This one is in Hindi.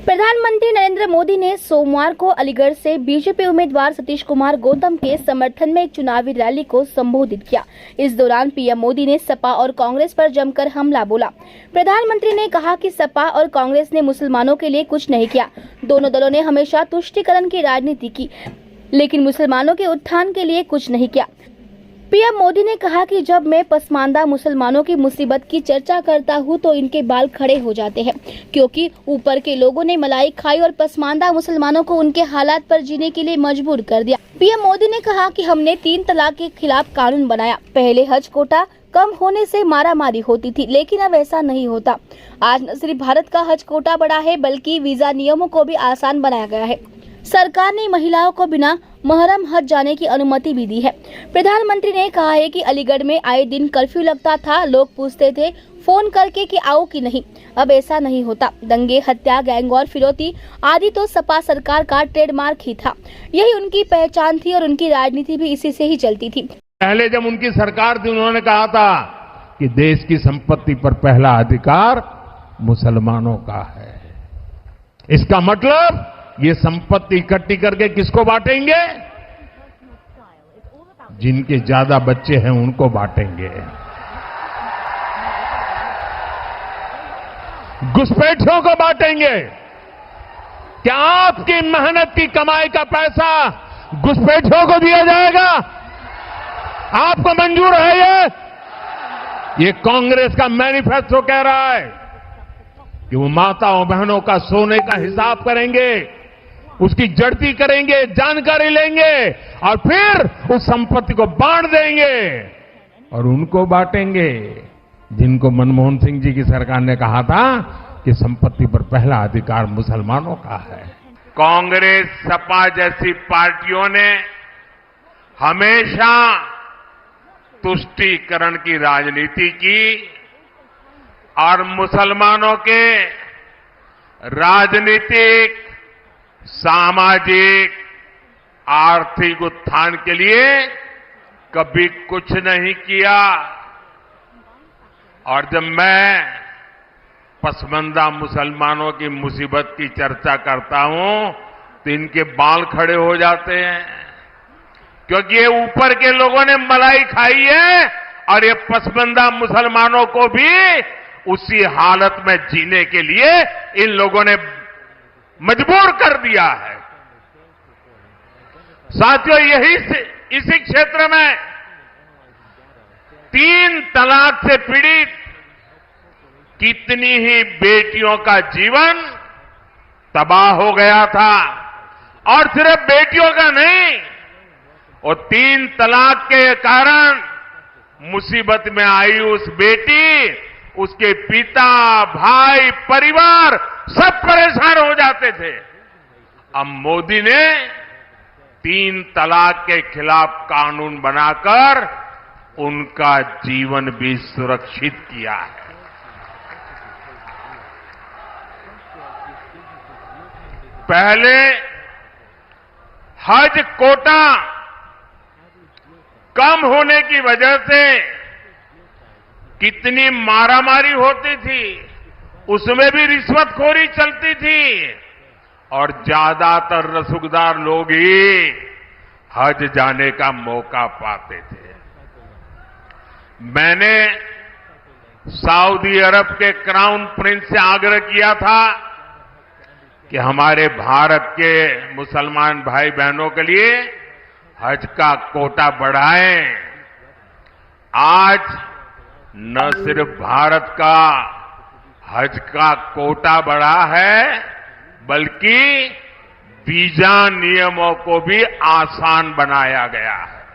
प्रधानमंत्री नरेंद्र मोदी ने सोमवार को अलीगढ़ से बीजेपी उम्मीदवार सतीश कुमार गौतम के समर्थन में एक चुनावी रैली को संबोधित किया। इस दौरान पीएम मोदी ने सपा और कांग्रेस पर जमकर हमला बोला। प्रधानमंत्री ने कहा कि सपा और कांग्रेस ने मुसलमानों के लिए कुछ नहीं किया। दोनों दलों ने हमेशा तुष्टीकरण की राजनीति की, लेकिन मुसलमानों के उत्थान के लिए कुछ नहीं किया। पीएम मोदी ने कहा कि जब मैं पसमानदा मुसलमानों की मुसीबत की चर्चा करता हूं तो इनके बाल खड़े हो जाते हैं, क्योंकि ऊपर के लोगों ने मलाई खाई और पसमानदा मुसलमानों को उनके हालात पर जीने के लिए मजबूर कर दिया। पीएम मोदी ने कहा कि हमने 3 तलाक के खिलाफ कानून बनाया। पहले हज कोटा कम होने से मारामारी होती थी, लेकिन अब ऐसा नहीं होता। आज न सिर्फ भारत का हज कोटा बढ़ा है, बल्कि वीजा नियमों को भी आसान बनाया गया है। सरकार ने महिलाओं को बिना महरम हज जाने की अनुमति भी दी है। प्रधानमंत्री ने कहा है कि अलीगढ़ में आए दिन कर्फ्यू लगता था। लोग पूछते थे फोन करके कि आओ कि नहीं। अब ऐसा नहीं होता। दंगे, हत्या, गैंगवॉर, फिरौती आदि तो सपा सरकार का ट्रेडमार्क ही था। यही उनकी पहचान थी और उनकी राजनीति भी इसी से ही चलती थी। पहले जब उनकी सरकार थी, उन्होंने कहा था कि देश की संपत्ति पर पहला अधिकार मुसलमानों का है। इसका मतलब ये संपत्ति इकट्ठी करके किसको बांटेंगे? जिनके ज्यादा बच्चे हैं उनको बांटेंगे। घुसपैठियों को बांटेंगे। क्या आपकी मेहनत की कमाई का पैसा घुसपैठियों को दिया जाएगा? आपको मंजूर है ये कांग्रेस का मैनिफेस्टो कह रहा है कि वो माताओं बहनों का सोने का हिसाब करेंगे, उसकी जड़ती करेंगे, जानकारी लेंगे और फिर उस संपत्ति को बांट देंगे और उनको बांटेंगे जिनको मनमोहन सिंह जी की सरकार ने कहा था कि संपत्ति पर पहला अधिकार मुसलमानों का है। कांग्रेस, सपा जैसी पार्टियों ने हमेशा तुष्टीकरण की राजनीति की और मुसलमानों के राजनीतिक, सामाजिक, आर्थिक उत्थान के लिए कभी कुछ नहीं किया। और जब मैं पसमानदा मुसलमानों की मुसीबत की चर्चा करता हूं तो इनके बाल खड़े हो जाते हैं, क्योंकि ये ऊपर के लोगों ने मलाई खाई है और ये पसमानदा मुसलमानों को भी उसी हालत में जीने के लिए इन लोगों ने मजबूर कर दिया है। साथियों, इसी क्षेत्र में 3 तलाक से पीड़ित कितनी ही बेटियों का जीवन तबाह हो गया था। और सिर्फ बेटियों का नहीं, और 3 तलाक के कारण मुसीबत में आई उस बेटी, उसके पिता, भाई, परिवार सब परेशान हो जाते थे। अब मोदी ने 3 तलाक के खिलाफ कानून बनाकर उनका जीवन भी सुरक्षित किया है। पहले हज कोटा कम होने की वजह से कितनी मारामारी होती थी, उसमें भी रिश्वतखोरी चलती थी और ज्यादातर रसूखदार लोग ही हज जाने का मौका पाते थे। मैंने सऊदी अरब के क्राउन प्रिंस से आग्रह किया था कि हमारे भारत के मुसलमान भाई बहनों के लिए हज का कोटा बढ़ाएं। आज न सिर्फ भारत का हज का कोटा बढ़ा है, बल्कि वीजा नियमों को भी आसान बनाया गया है।